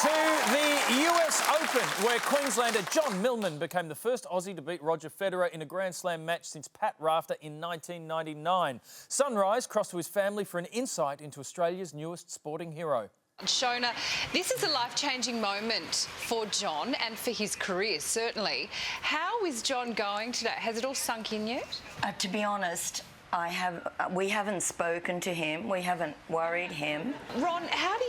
to the US Open, where Queenslander Jon Millman became the first Aussie to beat Roger Federer in a Grand Slam match since Pat Rafter in 1999. Sunrise crossed to his family for an insight into Australia's newest sporting hero. Shona, this is a life-changing moment for Jon and for his career, certainly. How is Jon going today? Has it all sunk in yet? To be honest, we haven't spoken to him. We haven't worried him. Ron, how do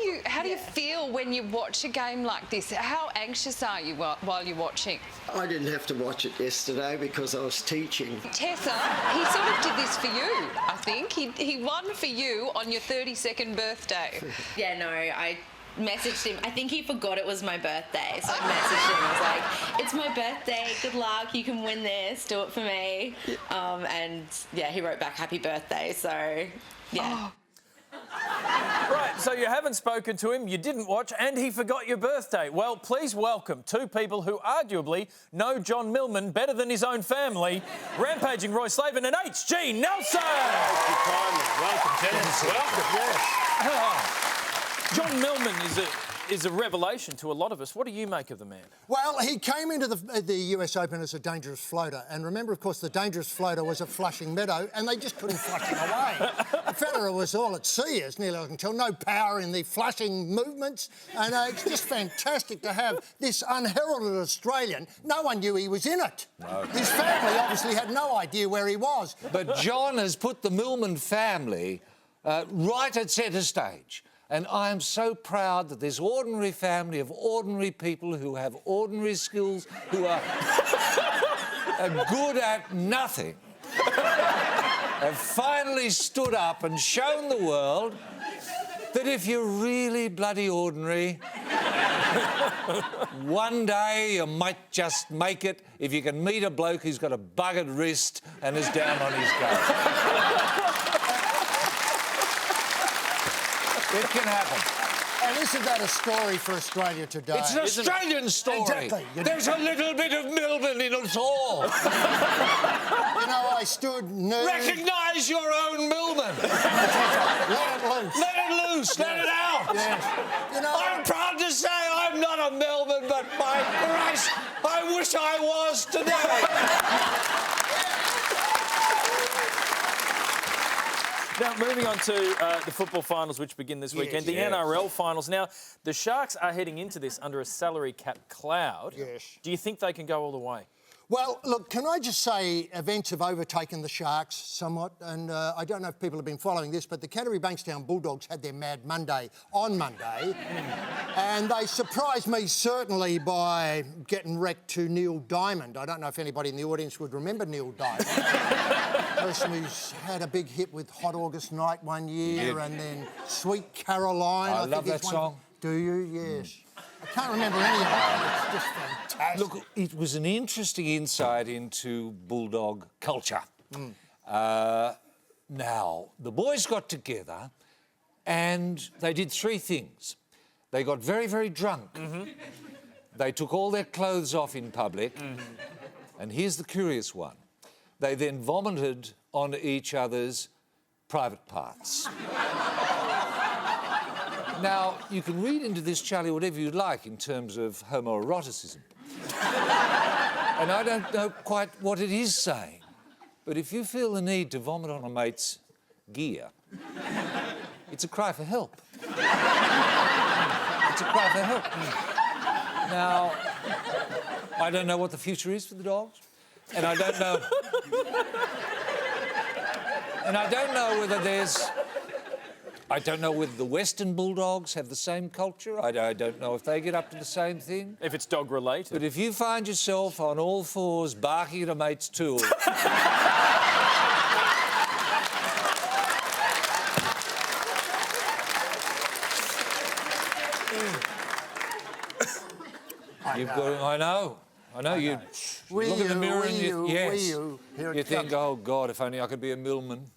you feel when you watch a game like this? How anxious are you while you're watching? I didn't have to watch it yesterday because I was teaching. Tessa, he sort of did this for you, I think. He won for you on your 32nd birthday. Yeah, no, I messaged him. I think he forgot it was my birthday, so I messaged him. I was like, it's my birthday, good luck, you can win this, do it for me. And yeah, he wrote back happy birthday, so yeah. Right, so you haven't spoken to him, you didn't watch, and he forgot your birthday. Well, please welcome two people who arguably know Jon Millman better than his own family, rampaging Roy Slavin and H.G. Nelson! Thank you kindly. Welcome, gents. Welcome. Yes. Jon Millman is a revelation to a lot of us. What do you make of the man? Well, he came into the US Open as a dangerous floater. And remember, of course, the dangerous floater was at Flushing Meadow, and they just couldn't flush him away. Federer was all at sea, as nearly I can tell. No power in the flushing movements. And it's just fantastic to have this unheralded Australian. No one knew he was in it. No. His family obviously had no idea where he was. But Jon has put the Millman family right at centre stage. And I am so proud that this ordinary family of ordinary people who have ordinary skills, who are good at nothing, have finally stood up and shown the world that if you're really bloody ordinary, one day you might just make it if you can meet a bloke who's got a buggered wrist and is down on his game. It can happen. And isn't that a story for Australia today? It's an Australian story. Exactly. There's a little bit of Millman in us all. You know, I stood nude. Recognise your own Millman. Let it loose. Let it loose. Let it out. Yes. You know, I'm proud to say I'm not a Millman, but by Christ, I wish I was today. Now, moving on to the football finals, which begin this weekend, the Nrl Finals. Now, the Sharks are heading into this under a salary cap cloud. Yes. Do you think they can go all the way? Well, look, can I just say events have overtaken the Sharks somewhat, and I don't know if people have been following this, but the Canterbury Bankstown Bulldogs had their Mad Monday on Monday, and they surprised me certainly by getting wrecked to Neil Diamond. I don't know if anybody in the audience would remember Neil Diamond. Person who's had a big hit with Hot August Night one year, and then Sweet Caroline. I love that song. Do you? Yes. I can't remember any of it. It's just fantastic. Look, it was an interesting insight into Bulldog culture. Now, the boys got together and they did three things. They got very, very drunk. They took all their clothes off in public. And here's the curious one. They then vomited on each other's private parts. Now, you can read into this, Charlie, whatever you like in terms of homoeroticism. And I don't know quite what it is saying, but if you feel the need to vomit on a mate's gear, it's a cry for help. It's a cry for help. Now, I don't know what the future is for the Dogs, and I don't know... and I don't know whether there's... I don't know whether the Western Bulldogs have the same culture. I don't know if they get up to the same thing. If it's dog-related. But if you find yourself on all fours barking at a mate's tool... You've got... I know. You look in the mirror and you think, oh, God, if only I could be a Millman.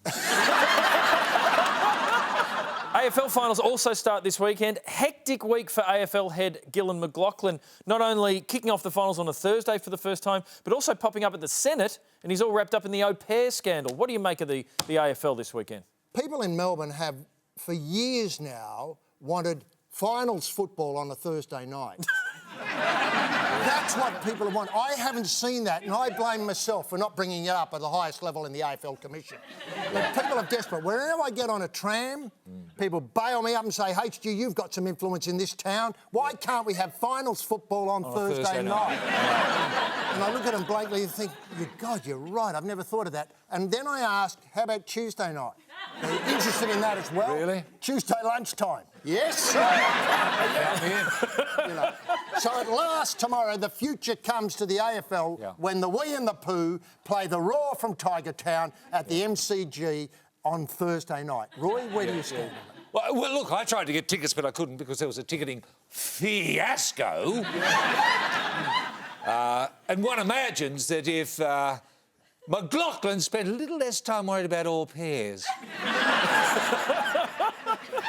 AFL finals also start this weekend. Hectic week for AFL head Gillan McLachlan, not only kicking off the finals on a Thursday for the first time, but also popping up at the Senate, and he's all wrapped up in the au pair scandal. What do you make of the AFL this weekend? People in Melbourne have, for years now, wanted finals football on a Thursday night. That's what people want. I haven't seen that, and I blame myself for not bringing it up at the highest level in the AFL Commission. But people are desperate. Whenever I get on a tram, people bail me up and say, HG, you've got some influence in this town. Why can't we have finals football on Thursday night? And I look at them blankly and think, God, you're right. I've never thought of that. And then I ask, how about Tuesday night? They're interested in that as well. Really? Tuesday lunchtime. Yes, sir. You know. So at last tomorrow, the future comes to the AFL when the Wee and the Pooh play the Roar from Tiger Town at the MCG on Thursday night. Roy, where do you stand? Well, look, I tried to get tickets, but I couldn't because there was a ticketing fiasco. And one imagines that if McLaughlin spent a little less time worried about all pairs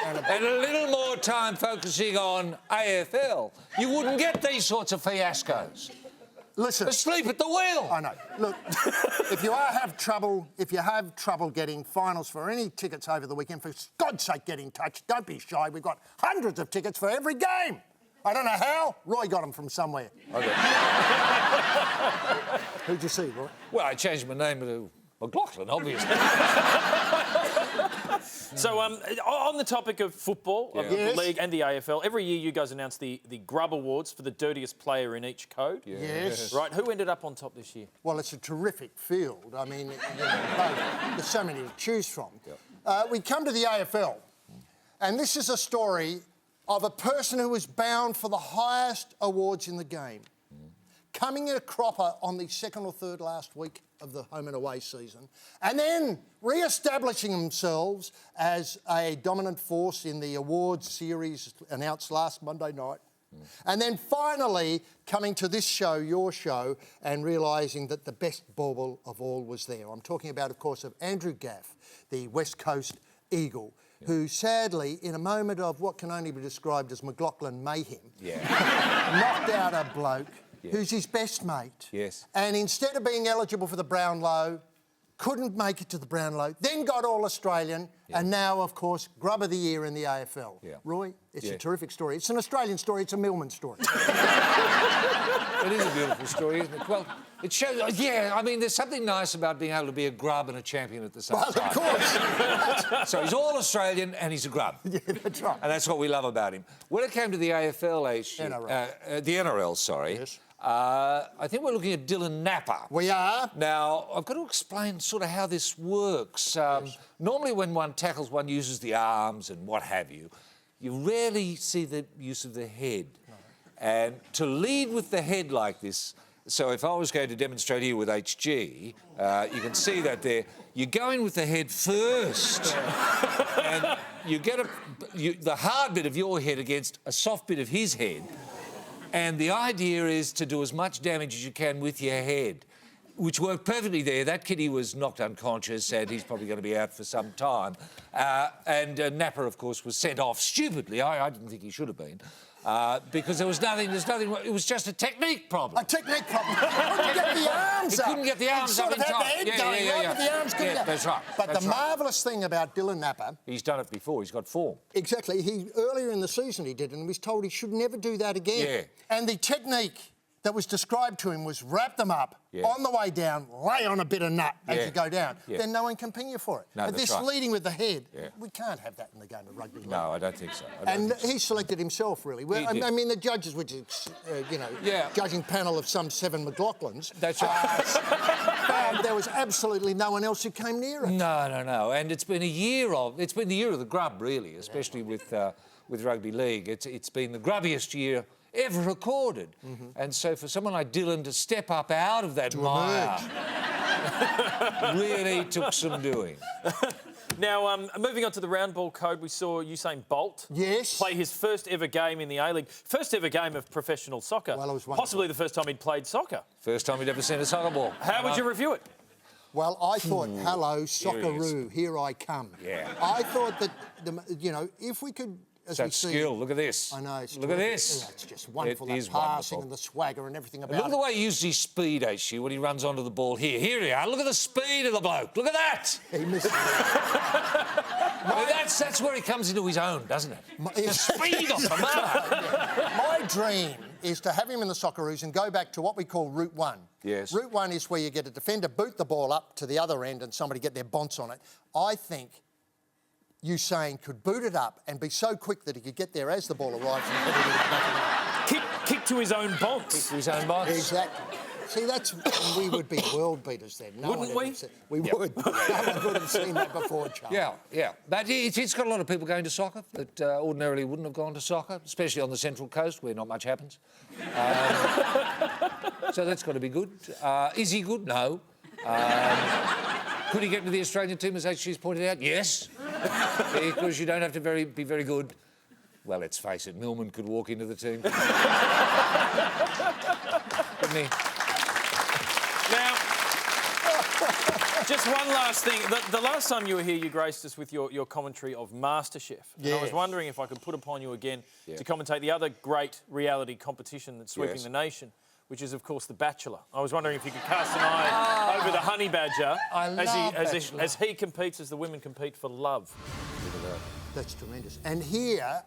and a little more time focusing on AFL, you wouldn't get these sorts of fiascos. Listen. Asleep at the wheel. I know. Look, if you have trouble getting finals for any tickets over the weekend, for God's sake, get in touch. Don't be shy. We've got hundreds of tickets for every game. I don't know how. Roy got them from somewhere. Okay. Who'd you see, Roy? Well, I changed my name to McLaughlin, obviously. So, on the topic of football, of the league and the AFL, every year you guys announce the Grub Awards for the dirtiest player in each code. Yes. Right, who ended up on top this year? Well, it's a terrific field. I mean, there's so many to choose from. We come to the AFL, and this is a story of a person who was bound for the highest awards in the game, coming in a cropper on the second or third last week of the home and away season, and then re-establishing themselves as a dominant force in the awards series announced last Monday night. And then finally coming to this show, your show, and realising that the best bauble of all was there. I'm talking about, of course, of Andrew Gaff, the West Coast Eagle, who sadly, in a moment of what can only be described as McLaughlin mayhem, knocked out a bloke who's his best mate. Yes. And instead of being eligible for the Brownlow, couldn't make it to the Brownlow, then got All-Australian, and now, of course, Grub of the Year in the AFL. Roy, it's a terrific story. It's an Australian story, it's a Millman story. It is a beautiful story, isn't it? Well, it shows... I mean, there's something nice about being able to be a grub and a champion at the same time. Of course. So he's all-Australian and he's a grub. Yeah, that's right. And that's what we love about him. When it came to the AFL, the NRL, sorry... Yes. I think we're looking at Dylan Napper. We are. Now, I've got to explain sort of how this works. Normally when one tackles, one uses the arms and what have you. You rarely see the use of the head. No. And to lead with the head like this, so if I was going to demonstrate here with HG, you can see that there, you go in with the head first. And you get the hard bit of your head against a soft bit of his head. And the idea is to do as much damage as you can with your head, which worked perfectly there. That kiddie was knocked unconscious and he's probably going to be out for some time. And Napper, of course, was sent off stupidly. I didn't think he should have been. Because there's nothing, it was just a technique problem. A technique problem. He couldn't get the arms up. He couldn't get the arms up in time. He sort of had the head going, right, but the arms couldn't get. That's right. But the marvellous thing about Dylan Napper... He's done it before, he's got form. Exactly. Earlier in the season he did, and he was told he should never do that again. Yeah. And the technique that was described to him was wrap them up, on the way down, lay on a bit of nut as you go down. Then no one can ping you for it. No, but this leading with the head, we can't have that in the game of rugby. No, I don't think so. He selected himself, really. Well, I mean, the judges, which is, judging panel of some 7 McLaughlins... That's right. Found there was absolutely no one else who came near it. No. And it's been the year of the grub, really, especially with rugby league. It's been the grubbiest year ever recorded. And so for someone like Dylan to step up out of that mire really took some doing. Now, moving on to the round ball code, we saw Usain Bolt play his first ever game in the A-League. First ever game of professional soccer. Well, it was possibly the first time he'd played soccer. First time he'd ever seen a soccer ball. How would you review it? Well, I thought, hello, Socceroo, here I come. Yeah. I thought that, if we could as that we see. skill. Look at this. I know. It's Look at terrific. this. It's just wonderful. It That is passing wonderful. and the swagger and everything about Look at it. the way he uses his speed, HG, when he runs onto the ball. Here you are. Look at the speed of the bloke. Look at that. He missed it. I mean, that's where he comes into his own, doesn't it? The speed of the man. My dream is to have him in the Socceroos and go back to what we call Route 1. Yes. Route 1 is where you get a defender, boot the ball up to the other end and somebody get their bonce on it. I think Usain could boot it up and be so quick that he could get there as the ball arrives and put it in the back of Kick to his own bonds. To his own box. the net. Exactly. See, we would be world beaters then. No Wouldn't one we? ever said- We would. No one would have seen that before, Charlie. Yeah. But it's got a lot of people going to soccer that ordinarily wouldn't have gone to soccer, especially on the Central Coast where not much happens. So that's got to be good. Is he good? No. Could he get into the Australian team, as HG's pointed out? Yes. Because you don't have to be very good. Well, let's face it, Millman could walk into the team. Couldn't he? Now, just one last thing. The last time you were here, you graced us with your commentary of MasterChef. And I was Yes. wondering if I could put upon you again to commentate the other great reality competition that's sweeping Yes. the nation, which is, of course, The Bachelor. I was wondering if you could cast an eye over the honey badger as he competes, as the women compete for love. That's tremendous. And here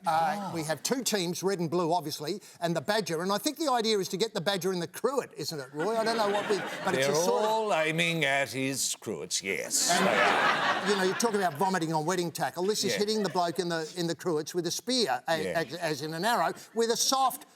we have two teams, red and blue, obviously, and the badger. And I think the idea is to get the badger in the cruet, isn't it, Roy? I don't know what but it's They're a sort of... all aiming at his cruets, yes. And, you know, you're talking about vomiting on wedding tackle. This is Yeah. hitting the bloke in the cruets with a spear, as in an arrow, with a soft...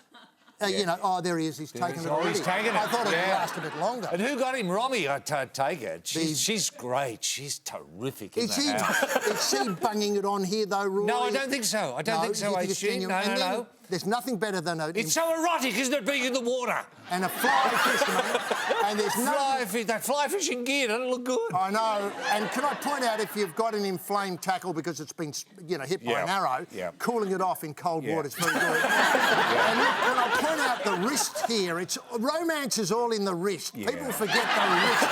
You know, oh, there he is. He's taken it already. He's taken it. I thought it would last a bit longer. And who got him? Romy, I take it. She's great. She's terrific in Is the he house. banging it on here, though, Roy? No, I don't think so. I don't think so, you think it's HG. genuine? And then No. There's nothing better than a... It's so erotic, isn't it, being in the water? And a fly fish, mate. And there's no... That fly fishing gear doesn't look good. I know. And can I point out, if you've got an inflamed tackle because it's been, you know, hit by an arrow, cooling it off in cold water is very good. And look, can I point out the wrist here? Romance is all in the wrist. Yeah. People forget the wrist.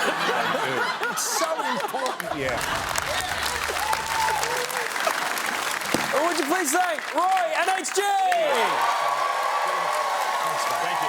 It's so important. Yeah. Would you please thank Roy and HG? Thank you.